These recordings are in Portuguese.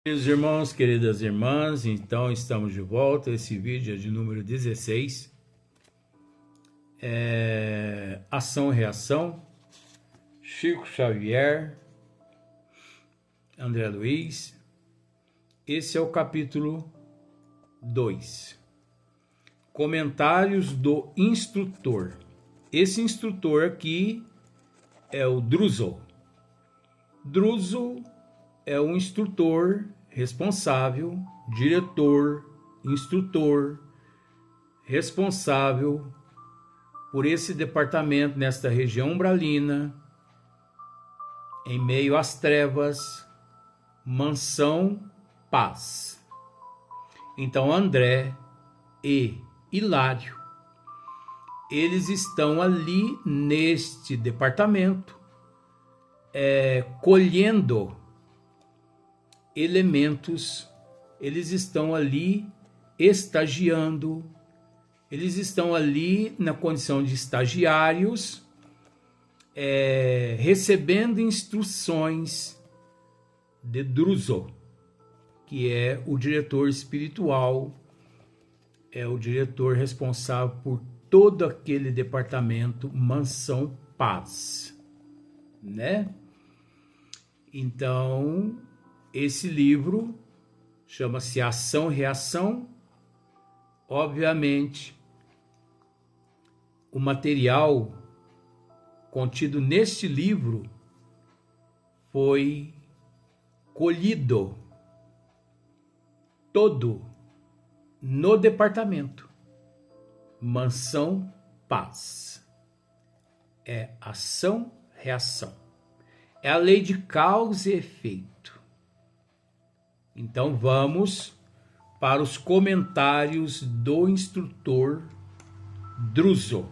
Queridos irmãos, queridas irmãs, então estamos de volta. Esse vídeo é de número 16. Ação e reação. Chico Xavier, André Luiz. Esse é o capítulo 2. Comentários do instrutor. Esse instrutor aqui é o Druso. Druso é um instrutor responsável, diretor, instrutor, responsável por esse departamento nesta região umbralina, em meio às trevas, mansão, paz. Então André e Hilário, eles estão ali neste departamento, colhendo elementos, eles estão ali estagiando, eles estão ali na condição de estagiários, recebendo instruções de Druso, que é o diretor espiritual, é o diretor responsável por todo aquele departamento Mansão Paz, né? Então, esse livro chama-se Ação e Reação. Obviamente, o material contido neste livro foi colhido todo no departamento Mansão Paz. É ação, reação. É a lei de causa e efeito. Então vamos para os comentários do instrutor Druso,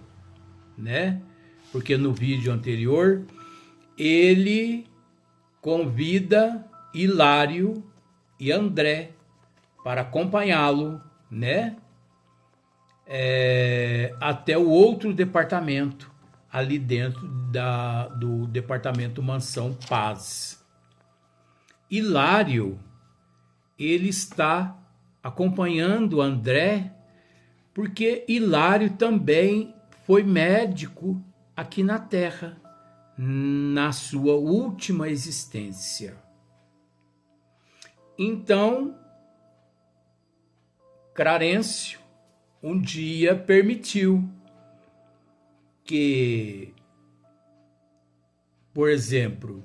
né? Porque no vídeo anterior ele convida Hilário e André para acompanhá-lo, né? Até o outro departamento, ali dentro do departamento Mansão Paz. Hilário, ele está acompanhando André, porque Hilário também foi médico aqui na Terra, na sua última existência. Então, Clarencio um dia permitiu que, por exemplo,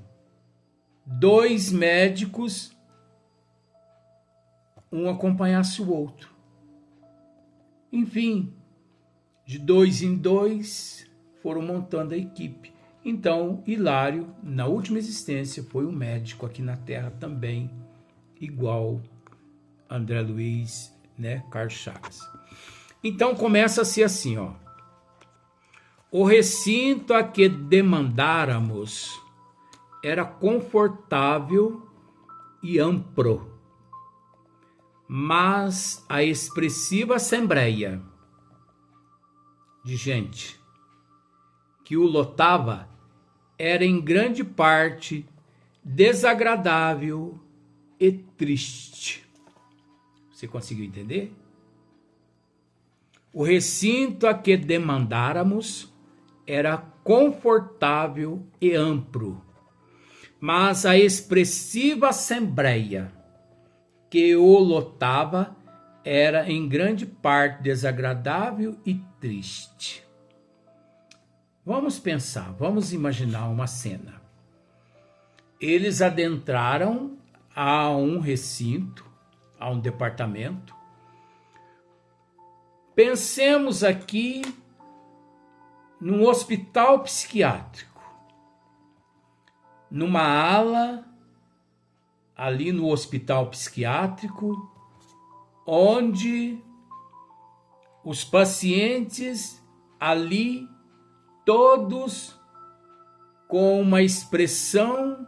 2 médicos, um acompanhasse o outro. Enfim, de 2 em 2 foram montando a equipe. Então, Hilário, na última existência, foi um médico aqui na Terra também, igual André Luiz, né, Carlos Chagas. Então, começa-se assim, ó. O recinto a que demandáramos era confortável e amplo, mas a expressiva assembleia de gente que o lotava era em grande parte desagradável e triste. Você conseguiu entender? O recinto a que demandáramos era confortável e amplo, mas a expressiva assembleia que o lotava era em grande parte desagradável e triste. Vamos pensar, vamos imaginar uma cena. Eles adentraram a um recinto, a um departamento. Pensemos aqui num hospital psiquiátrico, numa ala ali no hospital psiquiátrico, onde os pacientes ali, todos com uma expressão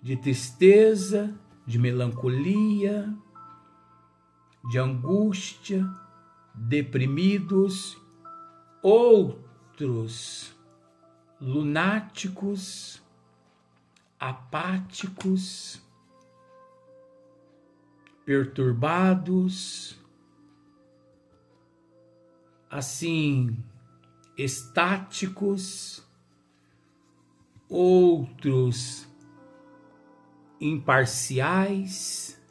de tristeza, de melancolia, de angústia, deprimidos, outros lunáticos, apáticos, perturbados, assim, estáticos, outros imparciais,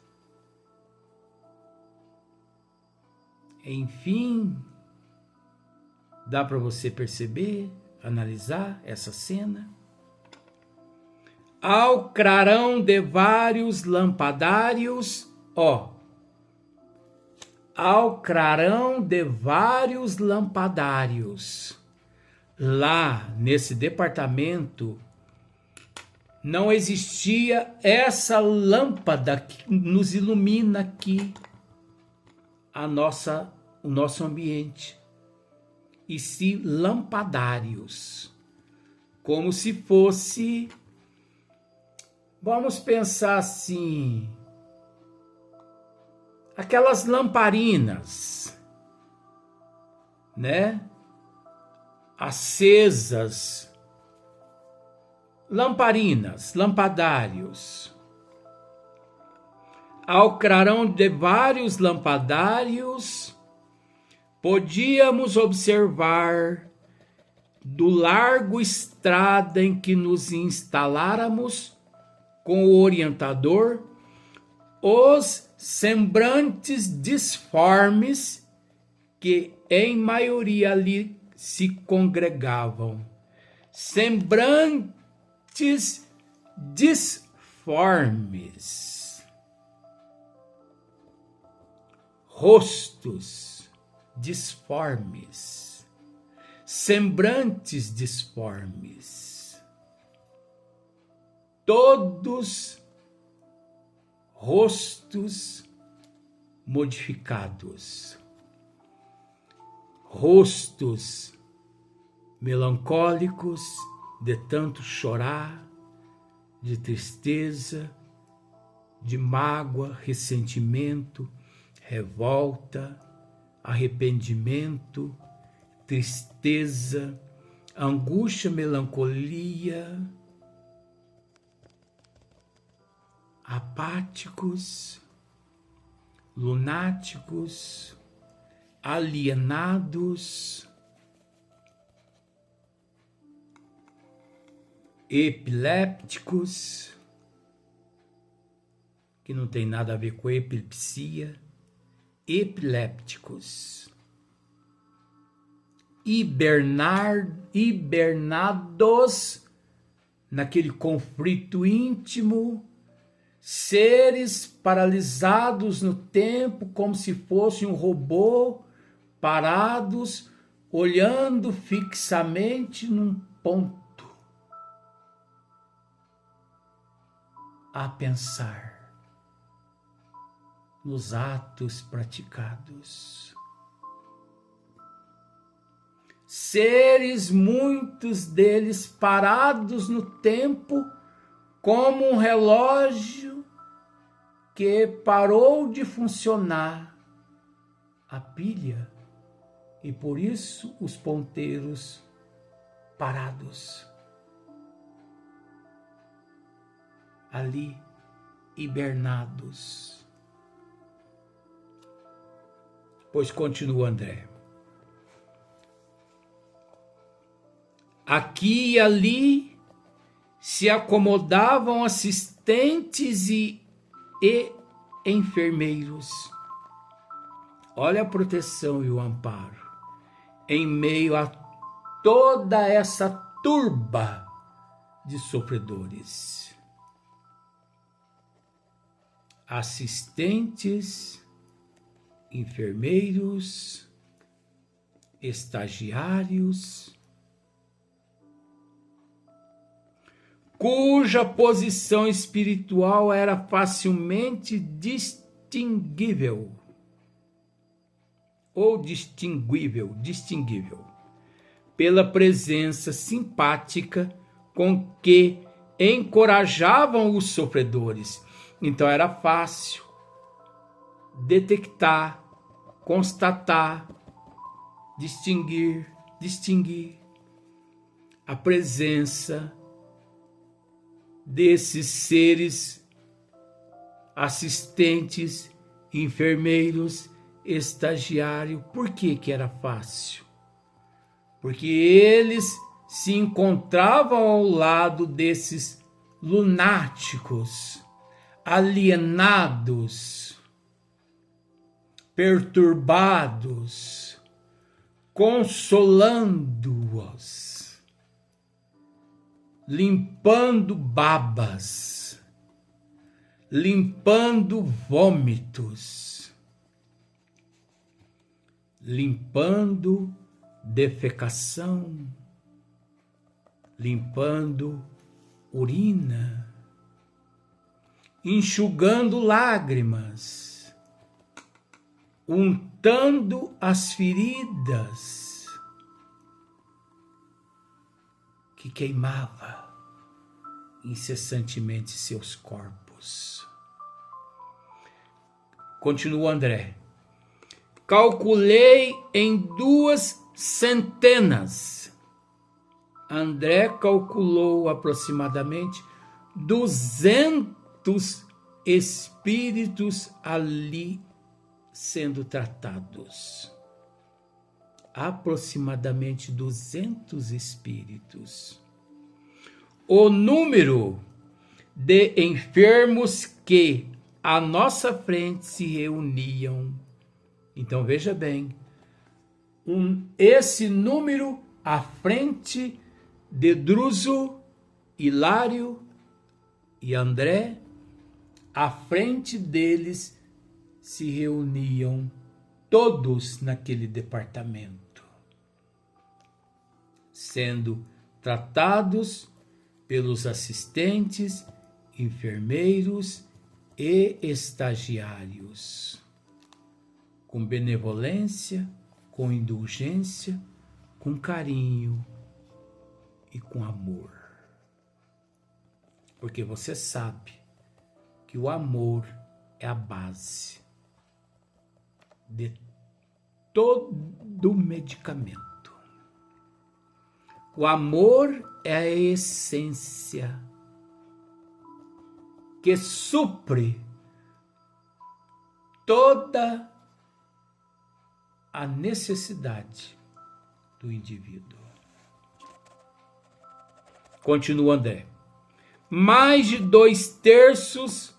enfim, dá para você perceber, analisar essa cena. Ao clarão de vários lampadários, ao clarão de vários lampadários. Lá nesse departamento não existia essa lâmpada que nos ilumina aqui o nosso ambiente. E sim lampadários, como se fosse, vamos pensar assim, aquelas lamparinas, né? Acesas, lamparinas, lampadários. Ao clarão de vários lampadários, podíamos observar do largo estrada em que nos instaláramos com o orientador os semblantes disformes que em maioria ali se congregavam. Semblantes disformes. Rostos disformes, semblantes disformes, todos rostos modificados, rostos melancólicos de tanto chorar, de tristeza, de mágoa, ressentimento, revolta, arrependimento, tristeza, angústia, melancolia, apáticos, lunáticos, alienados, epilépticos, que não tem nada a ver com epilepsia, epilépticos, hibernados naquele conflito íntimo, seres paralisados no tempo como se fosse um robô, parados, olhando fixamente num ponto, a pensar nos atos praticados. Seres, muitos deles parados no tempo, como um relógio que parou de funcionar a pilha, e por isso os ponteiros parados, ali hibernados. Pois continua André. Aqui e ali se acomodavam assistentes e enfermeiros. Olha a proteção e o amparo em meio a toda essa turba de sofredores. Assistentes, enfermeiros, estagiários, cuja posição espiritual era facilmente distinguível pela presença simpática com que encorajavam os sofredores. Então era fácil detectar, constatar, distinguir a presença desses seres assistentes enfermeiros, estagiário. Por que que era fácil? Porque eles se encontravam ao lado desses lunáticos, alienados, perturbados, consolando-os, limpando babas, limpando vômitos, limpando defecação, limpando urina, enxugando lágrimas, untando as feridas que queimava incessantemente seus corpos. Continua André. Calculei em 2 centenas. André calculou aproximadamente 200 espíritos ali sendo tratados. Aproximadamente 200 espíritos. O número de enfermos que à nossa frente se reuniam. Então veja bem, esse número à frente de Druso, Hilário e André, à frente deles se reuniam todos naquele departamento, sendo tratados pelos assistentes, enfermeiros e estagiários, com benevolência, com indulgência, com carinho e com amor. Porque você sabe que o amor é a base de todo medicamento. O amor é a essência que supre toda a necessidade do indivíduo. Continua André. Mais de 2/3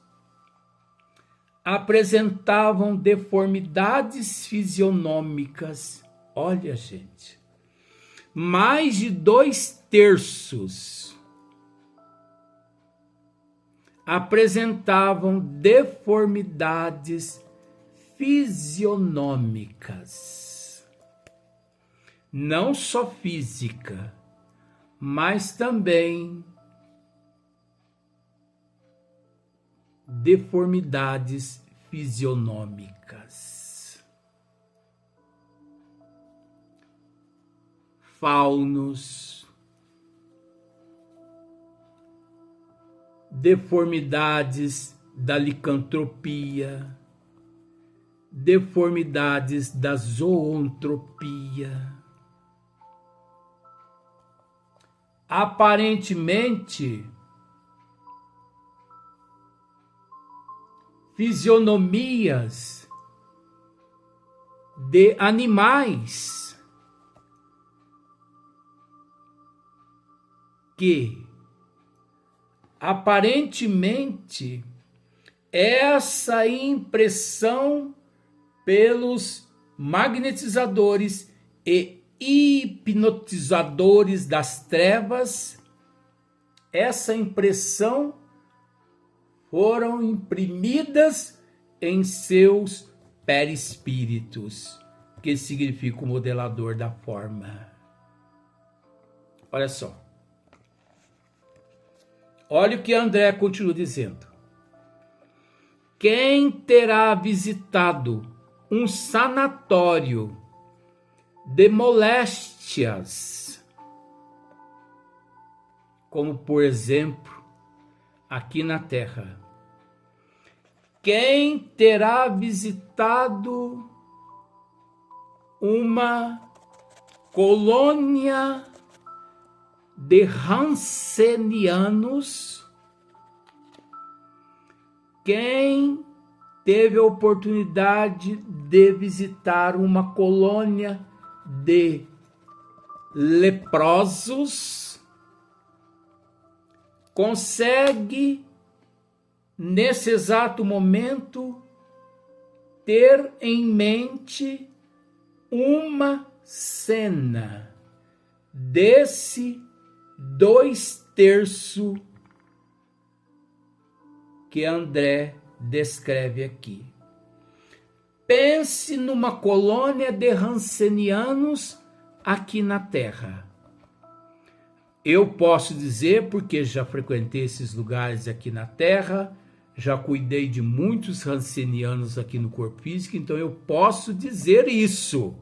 apresentavam deformidades fisionômicas. Olha, gente. Mais de 2/3 apresentavam deformidades fisionômicas. Não só física, mas também deformidades fisionômicas. Faunos, deformidades da licantropia, deformidades da zoantropia. Aparentemente, fisionomias de animais que aparentemente essa impressão pelos magnetizadores e hipnotizadores das trevas, essa impressão foram imprimidas em seus perispíritos, que significa o modelador da forma. Olha só. Olha o que André continua dizendo. Quem terá visitado um sanatório de moléstias, como por exemplo aqui na Terra, quem terá visitado uma colônia de Hansenianos, quem teve a oportunidade de visitar uma colônia de leprosos, consegue, nesse exato momento, ter em mente uma cena desse 2/3 que André descreve aqui. Pense numa colônia de Hansenianos aqui na Terra. Eu posso dizer, porque já frequentei esses lugares aqui na Terra, já cuidei de muitos Hansenianos aqui no corpo físico, então eu posso dizer isso.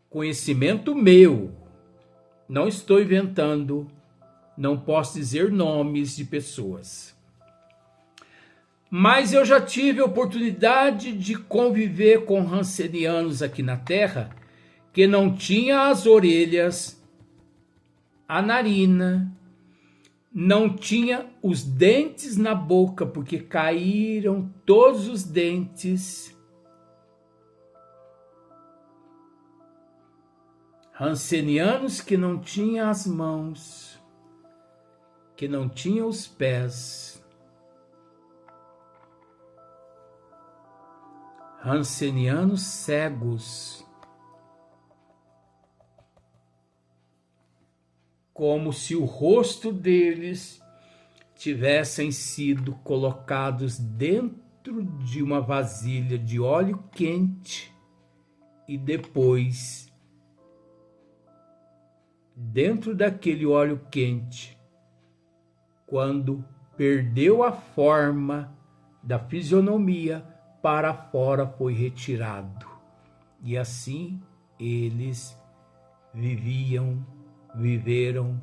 Conhecimento meu. Não estou inventando, não posso dizer nomes de pessoas. Mas eu já tive a oportunidade de conviver com Hansenianos aqui na Terra que não tinha as orelhas, a narina, não tinha os dentes na boca, porque caíram todos os dentes. Hansenianos que não tinham as mãos, que não tinham os pés. Hansenianos cegos, como se o rosto deles tivessem sido colocados dentro de uma vasilha de óleo quente e depois, dentro daquele óleo quente, quando perdeu a forma da fisionomia, para fora foi retirado. E assim eles viveram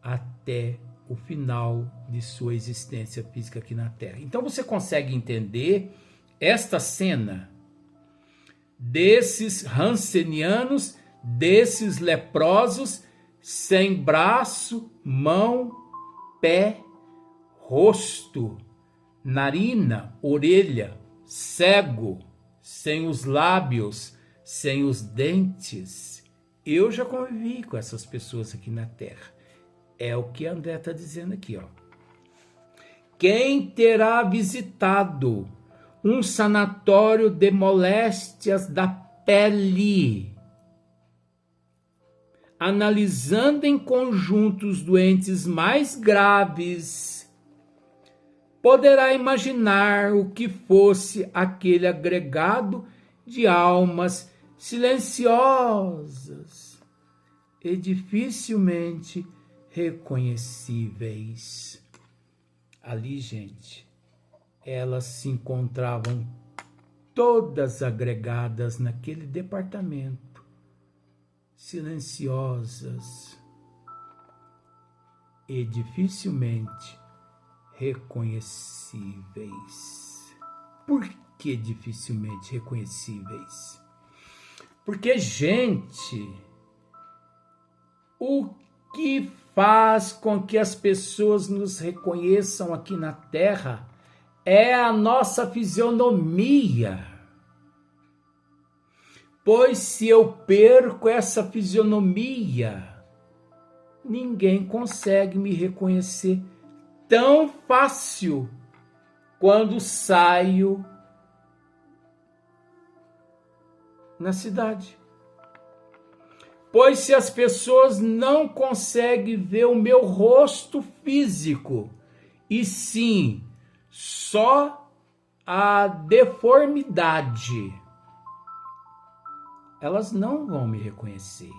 até o final de sua existência física aqui na Terra. Então você consegue entender esta cena desses Hansenianos, desses leprosos, sem braço, mão, pé, rosto, narina, orelha, cego, sem os lábios, sem os dentes. Eu já convivi com essas pessoas aqui na Terra. É o que André está dizendo aqui, ó. Quem terá visitado um sanatório de moléstias da pele, analisando em conjunto os doentes mais graves, poderá imaginar o que fosse aquele agregado de almas silenciosas e dificilmente reconhecíveis. Ali, gente, elas se encontravam todas agregadas naquele departamento, silenciosas e dificilmente reconhecíveis. Por que dificilmente reconhecíveis? Porque, gente, o que faz com que as pessoas nos reconheçam aqui na Terra é a nossa fisionomia. Pois se eu perco essa fisionomia, ninguém consegue me reconhecer tão fácil quando saio na cidade. Pois se as pessoas não conseguem ver o meu rosto físico, e sim só a deformidade, elas não vão me reconhecer.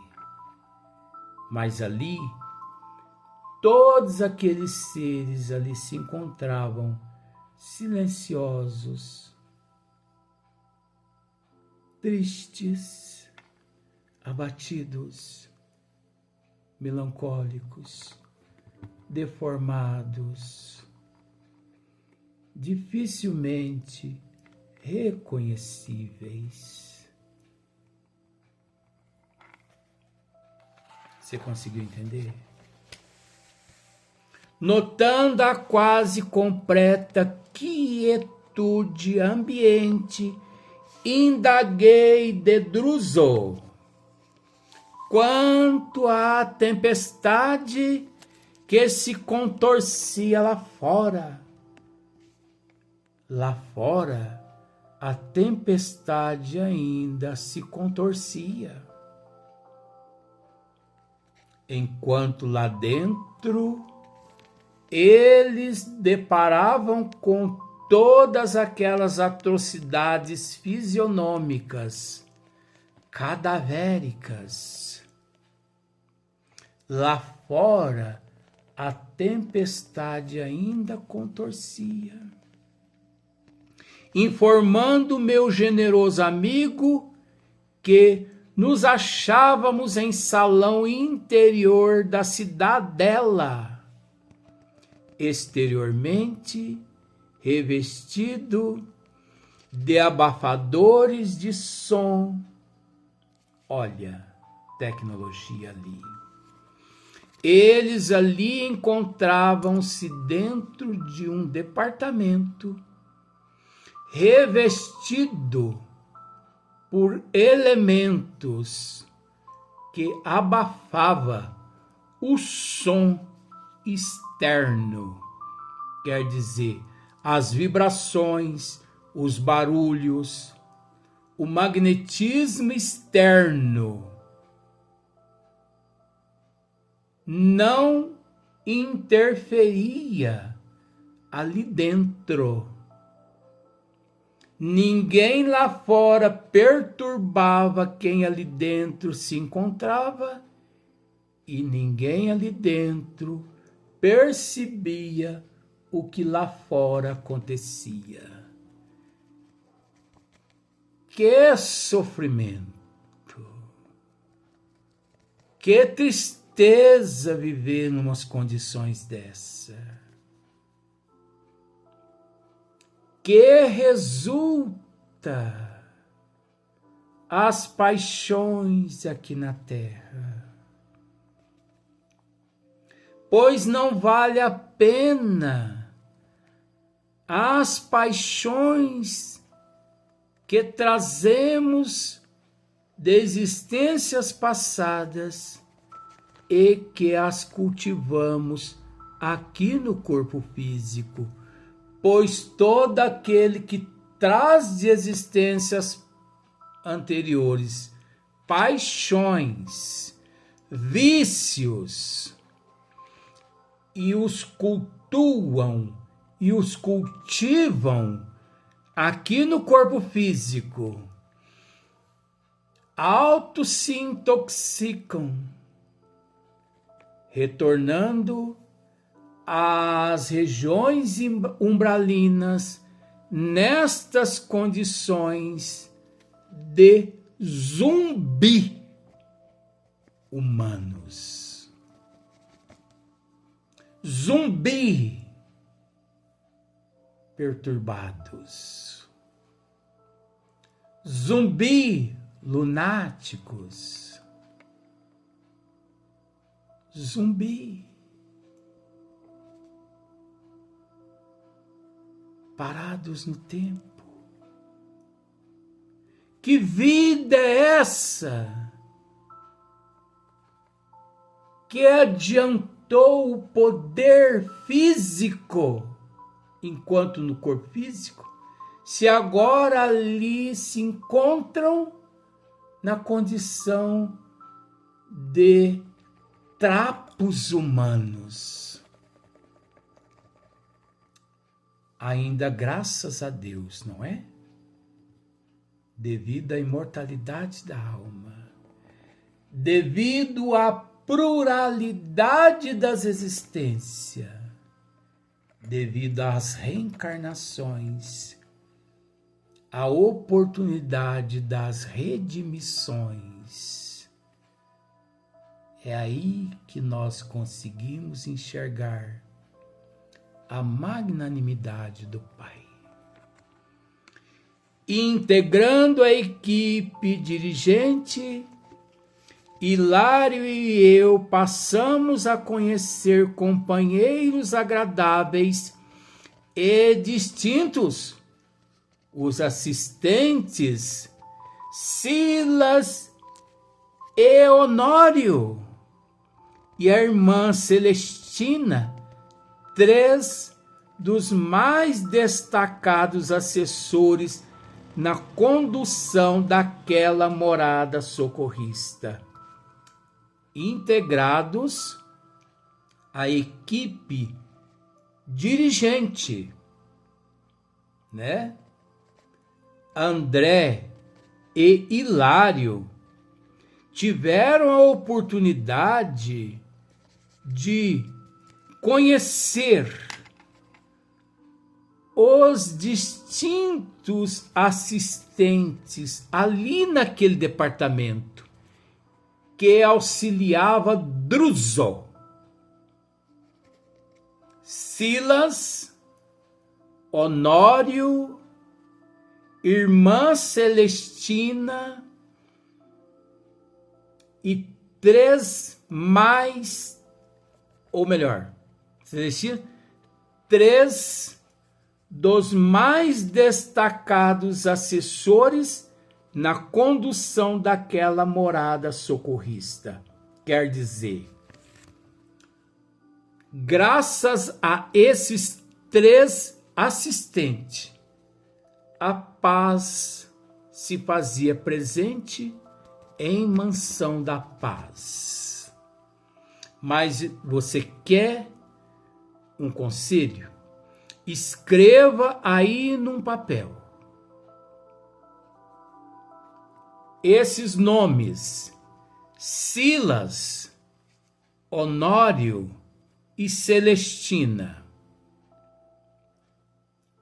Mas ali, todos aqueles seres ali se encontravam silenciosos, tristes, abatidos, melancólicos, deformados, dificilmente reconhecíveis. Você conseguiu entender? Notando a quase completa quietude quietude ambiente, indaguei de Druso quanto à tempestade que se contorcia lá fora. Lá fora, a tempestade ainda se contorcia, enquanto lá dentro eles deparavam com todas aquelas atrocidades fisionômicas, cadavéricas. Lá fora, a tempestade ainda contorcia, informando meu generoso amigo que nos achávamos em salão interior da cidadela, exteriormente revestido de abafadores de som. Olha, tecnologia ali. Eles ali encontravam-se dentro de um departamento revestido por elementos que abafava o som externo, quer dizer, as vibrações, os barulhos, o magnetismo externo não interferia ali dentro. Ninguém lá fora perturbava quem ali dentro se encontrava e ninguém ali dentro percebia o que lá fora acontecia. Que sofrimento! Que tristeza viver em umas condições dessa! Que resulta as paixões aqui na terra. Pois não vale a pena as paixões que trazemos de existências passadas e que as cultivamos aqui no corpo físico. Pois todo aquele que traz de existências anteriores paixões, vícios, e os cultuam e os cultivam aqui no corpo físico, auto se intoxicam, retornando às regiões umbralinas nestas condições de zumbi humanos. Zumbi perturbados. Zumbi lunáticos. Zumbi parados no tempo. Que vida é essa que adiantou o poder físico enquanto no corpo físico, se agora ali se encontram na condição de trapos humanos? Ainda graças a Deus, não é? Devido à imortalidade da alma, devido à pluralidade das existências, devido às reencarnações, à oportunidade das redimissões, é aí que nós conseguimos enxergar a magnanimidade do Pai. Integrando a equipe dirigente, Hilário e eu passamos a conhecer companheiros agradáveis e distintos os assistentes Silas e Honório e a irmã Celestina, 3 dos mais destacados assessores na condução daquela morada socorrista, integrados à equipe dirigente, né? André e Hilário tiveram a oportunidade de conhecer os distintos assistentes ali naquele departamento que auxiliava Druso, Silas, Honório, irmã Celestina e 3 mais, ou melhor, Celestina, 3 dos mais destacados assessores na condução daquela morada socorrista. Quer dizer, graças a esses 3 assistentes, a paz se fazia presente em Mansão da Paz. Mas você quer um conselho? Escreva aí num papel esses nomes: Silas, Honório e Celestina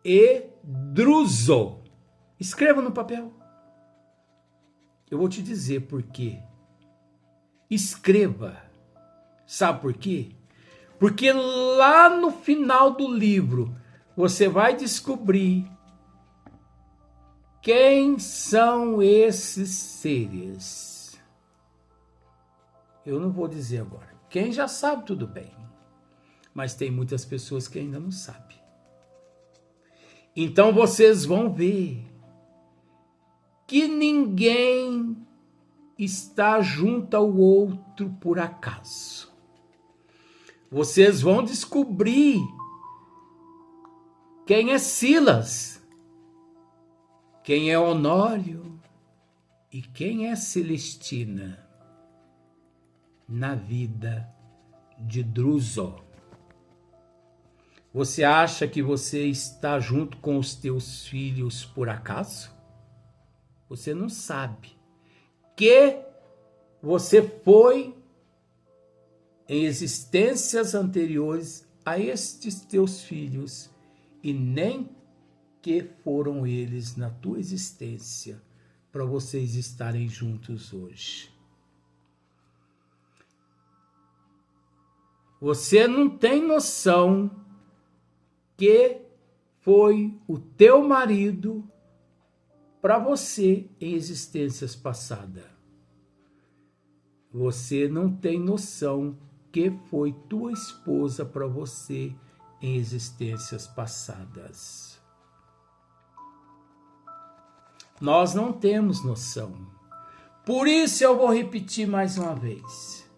e Druso. Escreva no papel. Eu vou te dizer por quê. Escreva. Sabe por quê? Porque lá no final do livro você vai descobrir quem são esses seres. Eu não vou dizer agora. Quem já sabe, tudo bem. Mas tem muitas pessoas que ainda não sabem. Então vocês vão ver que ninguém está junto ao outro por acaso. Vocês vão descobrir quem é Silas, quem é Honório e quem é Celestina na vida de Druso. Você acha que você está junto com os teus filhos por acaso? Você não sabe que você foi em existências anteriores a estes teus filhos e nem que foram eles na tua existência para vocês estarem juntos hoje. Você não tem noção que foi o teu marido para você em existências passadas. Você não tem noção que foi tua esposa para você em existências passadas. Nós não temos noção. Por isso eu vou repetir mais uma vez.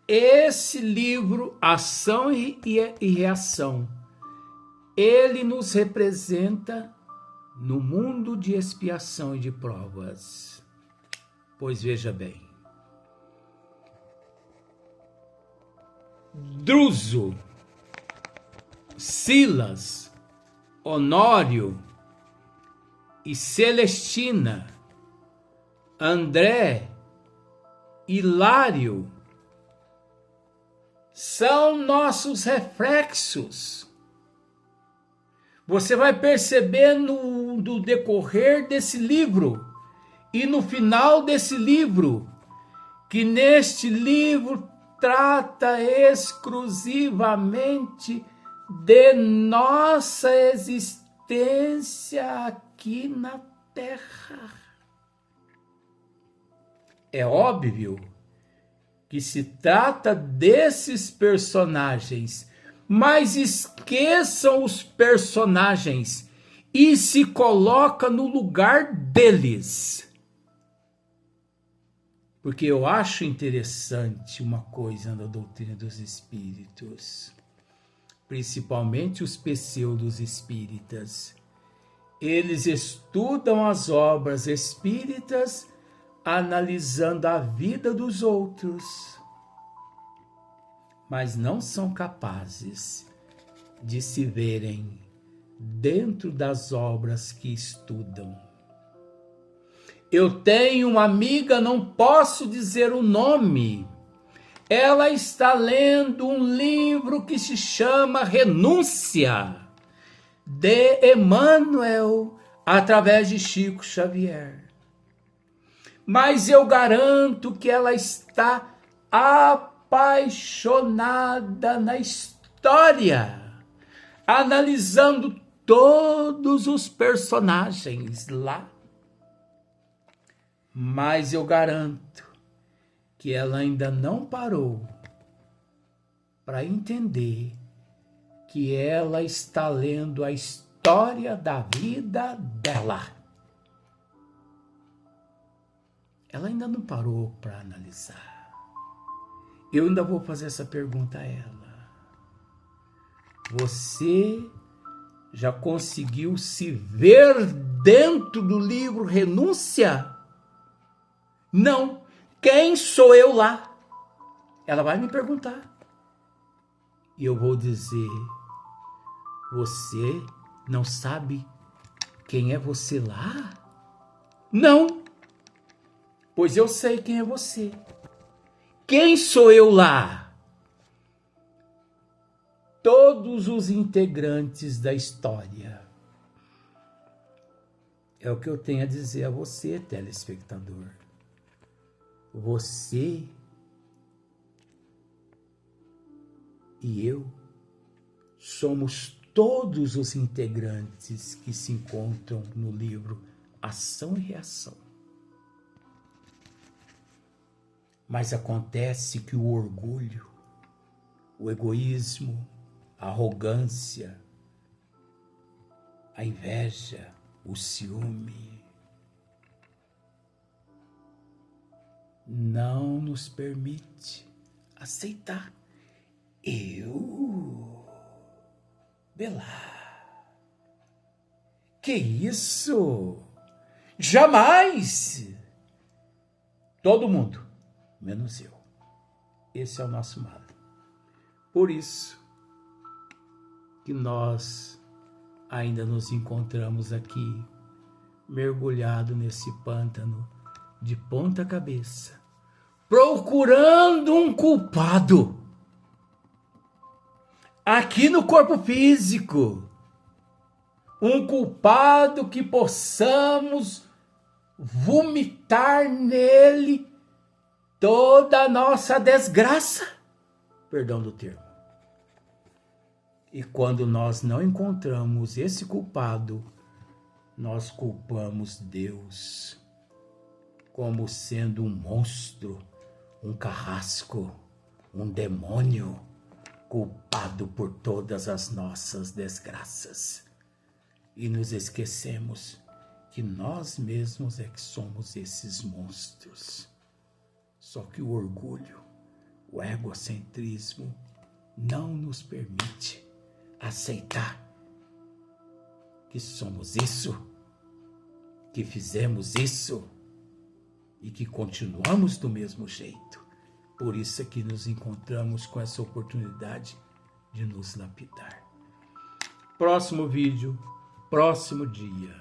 Esse livro, Ação e Reação, ele nos representa no mundo de expiação e de provas. Pois veja bem, Druso, Silas, Honório e Celestina, André, Hilário, são nossos reflexos. Você vai perceber no decorrer desse livro e no final desse livro que neste livro trata exclusivamente de nossa existência aqui na Terra. É óbvio que se trata desses personagens, mas esqueçam os personagens e se coloca no lugar deles. Porque eu acho interessante uma coisa na doutrina dos espíritos, principalmente os pseudos espíritas. Eles estudam as obras espíritas analisando a vida dos outros, mas não são capazes de se verem dentro das obras que estudam. Eu tenho uma amiga, não posso dizer o nome. Ela está lendo um livro que se chama Renúncia, de Emmanuel, através de Chico Xavier. Mas eu garanto que ela está apaixonada na história, analisando todos os personagens lá. Mas eu garanto que ela ainda não parou para entender que ela está lendo a história da vida dela. Ela ainda não parou para analisar. Eu ainda vou fazer essa pergunta a ela. Você já conseguiu se ver dentro do livro Renúncia? Não. Quem sou eu lá? Ela vai me perguntar. E eu vou dizer, você não sabe quem é você lá? Não. Pois eu sei quem é você. Quem sou eu lá? Todos os integrantes da história. É o que eu tenho a dizer a você, telespectador. Você e eu somos todos os integrantes que se encontram no livro Ação e Reação. Mas acontece que o orgulho, o egoísmo, a arrogância, a inveja, o ciúme, não nos permite aceitar. Bela, que isso? Jamais! Todo mundo, menos eu. Esse é o nosso mal. Por isso que nós ainda nos encontramos aqui, mergulhado nesse pântano de ponta cabeça, procurando um culpado aqui no corpo físico, um culpado que possamos vomitar nele toda a nossa desgraça, perdão do termo. E quando nós não encontramos esse culpado, nós culpamos Deus como sendo um monstro, um carrasco, um demônio, culpado por todas as nossas desgraças. E nos esquecemos que nós mesmos é que somos esses monstros. Só que o orgulho, o egocentrismo, não nos permite aceitar que somos isso, que fizemos isso e que continuamos do mesmo jeito. Por isso é que nos encontramos com essa oportunidade de nos lapidar. Próximo vídeo, próximo dia.